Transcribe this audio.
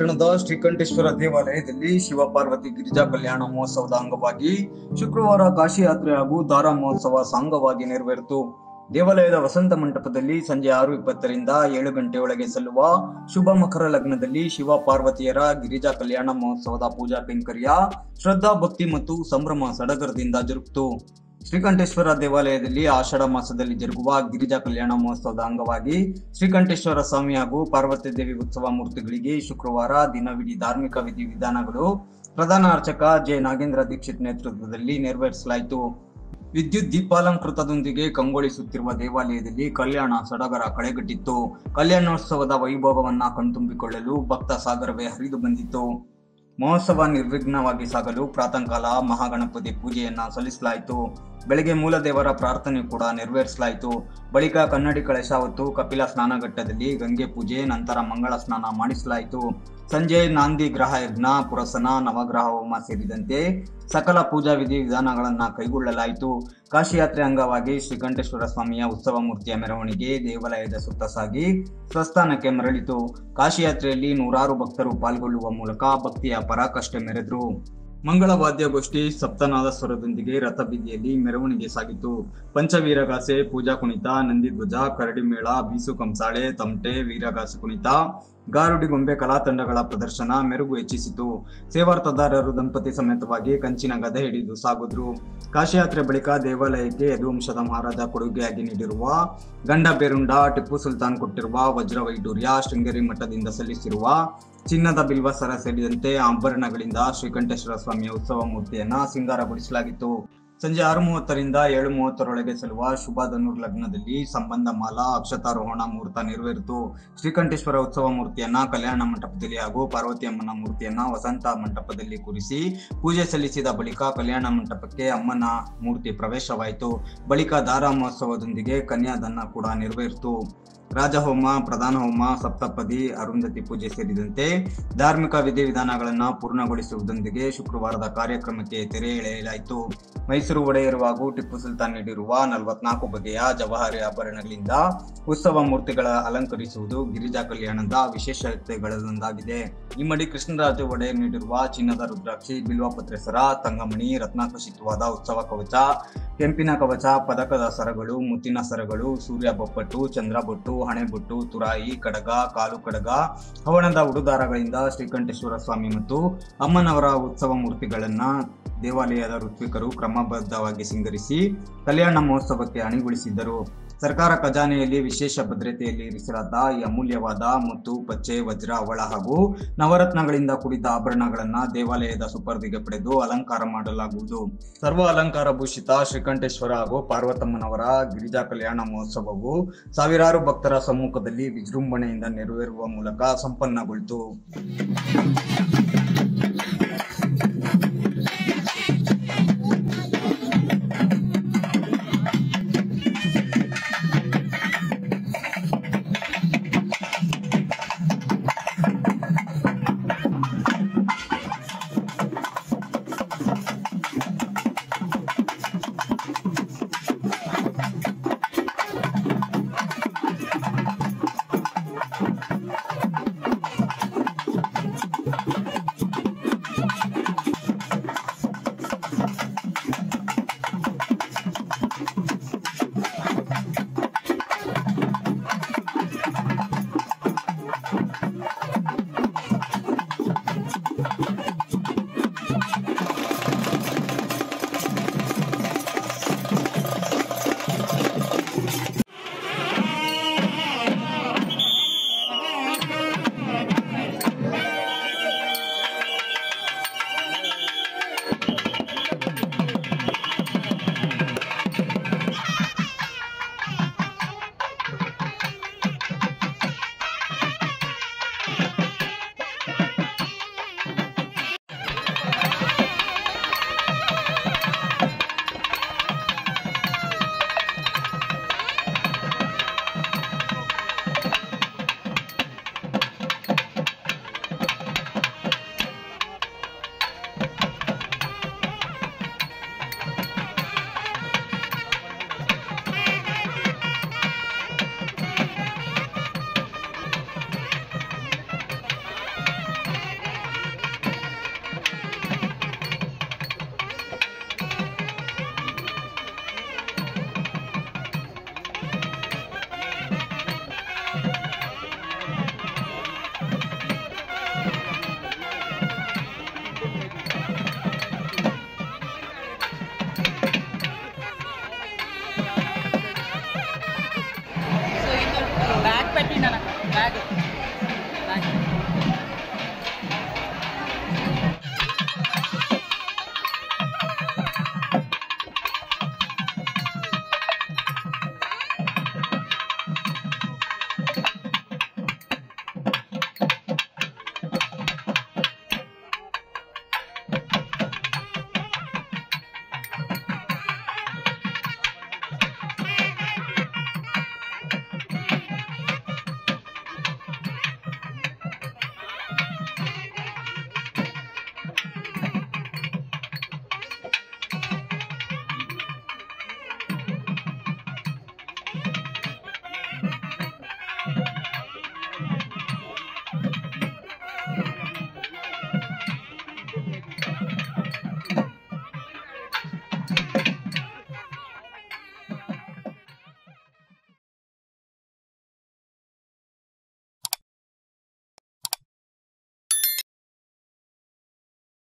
ಪಟ್ಟಣದ ಶ್ರೀಕಂಠೇಶ್ವರ ದೇವಾಲಯದಲ್ಲಿ ಶಿವಪಾರ್ವತಿ ಗಿರಿಜಾ ಕಲ್ಯಾಣ ಮಹೋತ್ಸವದ ಅಂಗವಾಗಿ ಶುಕ್ರವಾರ ಕಾಶಿ ಯಾತ್ರೆ ಹಾಗೂ ದಾರಾ ಮಹೋತ್ಸವ ಸಾಂಗವಾಗಿ ನೆರವೇರಿತು. ದೇವಾಲಯದ ವಸಂತ ಮಂಟಪದಲ್ಲಿ ಸಂಜೆ 6:20ರಿಂದ 7 ಗಂಟೆಯೊಳಗೆ ಸಲ್ಲುವ ಶುಭ ಮಕರ ಲಗ್ನದಲ್ಲಿ ಶಿವ ಪಾರ್ವತಿಯರ ಗಿರಿಜಾ ಕಲ್ಯಾಣ ಮಹೋತ್ಸವದ ಪೂಜಾ ಕೈಂಕರ್ಯ ಶ್ರದ್ಧಾ ಭಕ್ತಿ ಮತ್ತು ಸಂಭ್ರಮ ಸಡಗರದಿಂದ ಜರುಗಿತು. ಶ್ರೀಕಂಠೇಶ್ವರ ದೇವಾಲಯದಲ್ಲಿ ಆಷಾಢ ಮಾಸದಲ್ಲಿ ಜರುಗುವ ಗಿರಿಜಾ ಕಲ್ಯಾಣ ಮಹೋತ್ಸವದ ಅಂಗವಾಗಿ ಶ್ರೀಕಂಠೇಶ್ವರ ಸ್ವಾಮಿ ಹಾಗೂ ಪಾರ್ವತಿ ದೇವಿ ಉತ್ಸವ ಮೂರ್ತಿಗಳಿಗೆ ಶುಕ್ರವಾರ ದಿನವಿಡೀ ಧಾರ್ಮಿಕ ವಿಧಿವಿಧಾನಗಳು ಪ್ರಧಾನ ಅರ್ಚಕ ಜೆ ನಾಗೇಂದ್ರ ದೀಕ್ಷಿತ್ ನೇತೃತ್ವದಲ್ಲಿ ನೆರವೇರಿಸಲಾಯಿತು. ವಿದ್ಯುತ್ ದೀಪಾಲಂಕೃತದೊಂದಿಗೆ ಕಂಗೊಳಿಸುತ್ತಿರುವ ದೇವಾಲಯದಲ್ಲಿ ಕಲ್ಯಾಣ ಸಡಗರ ಕಳೆಗಟ್ಟಿತ್ತು. ಕಲ್ಯಾಣೋತ್ಸವದ ವೈಭವವನ್ನ ಕಣ್ತುಂಬಿಕೊಳ್ಳಲು ಭಕ್ತ ಸಾಗರವೇ ಹರಿದು ಬಂದಿತ್ತು. ಮಹೋತ್ಸವ ನಿರ್ವಿಘ್ನವಾಗಿ ಸಾಗಲು ಪ್ರಾತಃ ಕಾಲ ಮಹಾಗಣಪತಿ ಪೂಜೆಯನ್ನ ಸಲ್ಲಿಸಲಾಯಿತು. ಬೆಳಗ್ಗೆ ಮೂಲದೇವರ ಪ್ರಾರ್ಥನೆ ಕೂಡ ನೆರವೇರಿಸಲಾಯಿತು. ಬಳಿಕ ಕನ್ನಡಿ ಕಳಶ ಹೊತ್ತು ಕಪಿಲ ಸ್ನಾನಘಟ್ಟದಲ್ಲಿ ಗಂಗೆ ಪೂಜೆ, ನಂತರ ಮಂಗಳ ಸ್ನಾನ ಮಾಡಿಸಲಾಯಿತು. ಸಂಜೆ ನಾಂದಿ ಗ್ರಹ ಯಜ್ಞ, ಪುರಸನ, ನವಗ್ರಹ ಹೋಮ ಸೇರಿದಂತೆ ಸಕಲ ಪೂಜಾ ವಿಧಿವಿಧಾನಗಳನ್ನು ಕೈಗೊಳ್ಳಲಾಯಿತು. ಕಾಶಿ ಯಾತ್ರೆ ಅಂಗವಾಗಿ ಶ್ರೀಕಂಠೇಶ್ವರ ಸ್ವಾಮಿಯ ಉತ್ಸವ ಮೂರ್ತಿಯ ಮೆರವಣಿಗೆ ದೇವಾಲಯದ ಸುತ್ತ ಸಾಗಿ ಸ್ವಸ್ಥಾನಕ್ಕೆ ಮರಳಿತು. ಕಾಶಿ ಯಾತ್ರೆಯಲ್ಲಿ ನೂರಾರು ಭಕ್ತರು ಪಾಲ್ಗೊಳ್ಳುವ ಮೂಲಕ ಭಕ್ತಿಯ ಪರಾಕಾಷ್ಠೆ ಮೆರೆದರು. ಮಂಗಳ ವಾದ್ಯಗೋಷ್ಠಿ, ಸಪ್ತನಾದ ಸ್ವರದೊಂದಿಗೆ ರಥಬೀದಿಯಲ್ಲಿ ಮೆರವಣಿಗೆ ಸಾಗಿತು. ಪಂಚವೀರಗಾಸೆ, ಪೂಜಾ ಕುಣಿತ, ನಂದಿಧ್ವಜ, ಕರಡಿಮೇಳ, ಬೀಸು ಕಂಸಾಳೆ, ತಮಟೆ, ವೀರಗಾಸೆ ಕುಣಿತ, ಗಾರುಡಿ ಗೊಂಬೆ ಕಲಾ ತಂಡಗಳ ಪ್ರದರ್ಶನ ಮೆರುಗು ಹೆಚ್ಚಿಸಿತು. ಸೇವಾರ್ಥದಾರರು ದಂಪತಿ ಸಮೇತವಾಗಿ ಕಂಚಿನ ಗದೆ ಹಿಡಿದು ಸಾಗಿದ್ರು. ಕಾಶಿಯಾತ್ರೆ ಬಳಿಕ ದೇವಾಲಯಕ್ಕೆ ಯದುವಂಶದ ಮಹಾರಾಜ ಕೊಡುಗೆಯಾಗಿ ನೀಡಿರುವ ಗಂಡ ಬೇರುಂಡ, ಟಿಪ್ಪು ಸುಲ್ತಾನ್ ಕೊಟ್ಟಿರುವ ವಜ್ರ ವೈಡೂರ್ಯ, ಶೃಂಗೇರಿ ಮಠದಿಂದ ಸಲ್ಲಿಸಿರುವ ಚಿನ್ನದ ಬಿಲ್ವ ಸರ ಸೇರಿದಂತೆ ಆಭರಣಗಳಿಂದ ಶ್ರೀಕಂಠೇಶ್ವರ ಸ್ವಾಮಿಯ ಉತ್ಸವ ಮೂರ್ತಿಯನ್ನ ಸಿಂಗಾರಗೊಳಿಸಲಾಗಿತ್ತು. ಸಂಜೆ 6:30ರಿಂದ 7:30ರೊಳಗೆ ಸಲ್ಲುವ ಶುಭ ಧನುರ್ ಲಗ್ನದಲ್ಲಿ ಸಂಬಂಧ ಮಾಲಾ ಅಕ್ಷತಾರೋಹಣ ಮುಹೂರ್ತ ನೆರವೇರಿತು. ಶ್ರೀಕಂಠೇಶ್ವರ ಉತ್ಸವ ಮೂರ್ತಿಯನ್ನ ಕಲ್ಯಾಣ ಮಂಟಪದಲ್ಲಿ ಹಾಗೂ ಪಾರ್ವತಿ ಅಮ್ಮನ ಮೂರ್ತಿಯನ್ನ ವಸಂತ ಮಂಟಪದಲ್ಲಿ ಕೂರಿಸಿ ಪೂಜೆ ಸಲ್ಲಿಸಿದ ಬಳಿಕ ಕಲ್ಯಾಣ ಮಂಟಪಕ್ಕೆ ಅಮ್ಮನ ಮೂರ್ತಿ ಪ್ರವೇಶವಾಯಿತು. ಬಳಿಕ ದಾರಾ ಮಹೋತ್ಸವದೊಂದಿಗೆ ಕನ್ಯಾದಾನ ಕೂಡ ನೆರವೇರಿತು. ರಾಜಹೋಮ, ಪ್ರಧಾನ ಹೋಮ, ಸಪ್ತಪದಿ, ಅರುಂಧತಿ ಪೂಜೆ ಸೇರಿದಂತೆ ಧಾರ್ಮಿಕ ವಿಧಿವಿಧಾನಗಳನ್ನು ಪೂರ್ಣಗೊಳಿಸುವುದರೊಂದಿಗೆ ಶುಕ್ರವಾರದ ಕಾರ್ಯಕ್ರಮಕ್ಕೆ ತೆರೆ ಎಳೆಯಲಾಯಿತು. ಮೈಸೂರು ಒಡೆಯರು ಹಾಗೂ ಟಿಪ್ಪು ಸುಲ್ತಾನ್ ನೀಡಿರುವ 44 ಬಗೆಯ ಜವಾಹರಿ ಆಭರಣಗಳಿಂದ ಉತ್ಸವ ಮೂರ್ತಿಗಳ ಅಲಂಕರಿಸುವುದು ಗಿರಿಜಾ ಕಲ್ಯಾಣದ ವಿಶೇಷತೆಗಳಲ್ಲೊಂದಾಗಿದೆ. ಇಮ್ಮಡಿ ಕೃಷ್ಣರಾಜ ಒಡೆಯರ್ ನೀಡಿರುವ ಚಿನ್ನದ ರುದ್ರಾಕ್ಷಿ, ಬಿಲ್ವಪತ್ರೆ ಸರ, ತಂಗಮಣಿ, ರತ್ನಖಚಿತವಾದ ಉತ್ಸವ ಕವಚ, ಕೆಂಪಿನ ಕವಚ, ಪದಕದ ಸರಗಳು, ಮುತ್ತಿನ ಸರಗಳು, ಸೂರ್ಯ ಬೊಪ್ಪಟ್ಟು, ಚಂದ್ರ ಬೊಟ್ಟು, ಹಣೆಬೊಟ್ಟು, ತುರಾಯಿ, ಕಡಗ, ಕಾಲು ಕಡಗ, ಹವಣದ ಉಡುದಾರಗಳಿಂದ ಶ್ರೀಕಂಠೇಶ್ವರ ಸ್ವಾಮಿ ಮತ್ತು ಅಮ್ಮನವರ ಉತ್ಸವ ಮೂರ್ತಿಗಳನ್ನ ದೇವಾಲಯದ ಋತ್ವಿಕರು ಕ್ರಮಬದ್ಧವಾಗಿ ಸಿಂಗರಿಸಿ ಕಲ್ಯಾಣ ಮಹೋತ್ಸವಕ್ಕೆ ಅಣಿಗೊಳಿಸಿದ್ದರು. ಸರ್ಕಾರ ಖಜಾನೆಯಲ್ಲಿ ವಿಶೇಷ ಭದ್ರತೆಯಲ್ಲಿ ಇರಿಸಲಾದ ಈ ಅಮೂಲ್ಯವಾದ ಮುತ್ತು, ಪಚ್ಚೆ, ವಜ್ರ, ಹವಳ ಹಾಗೂ ನವರತ್ನಗಳಿಂದ ಕೂಡಿದ ಆಭರಣಗಳನ್ನ ದೇವಾಲಯದ ಸುಪರ್ದಿಗೆ ಪಡೆದು ಅಲಂಕಾರ ಮಾಡಲಾಗುವುದು. ಸರ್ವ ಅಲಂಕಾರ ಭೂಷಿತ ಶ್ರೀಕಂಠೇಶ್ವರ ಹಾಗೂ ಪಾರ್ವತಮ್ಮನವರ ಗಿರಿಜಾ ಕಲ್ಯಾಣ ಮಹೋತ್ಸವವು ಸಾವಿರಾರು ಭಕ್ತರ ಸಮ್ಮುಖದಲ್ಲಿ ವಿಜೃಂಭಣೆಯಿಂದ ನೆರವೇರುವ ಮೂಲಕ ಸಂಪನ್ನಗೊಳಿತು. ಬ್ಯಾಗ್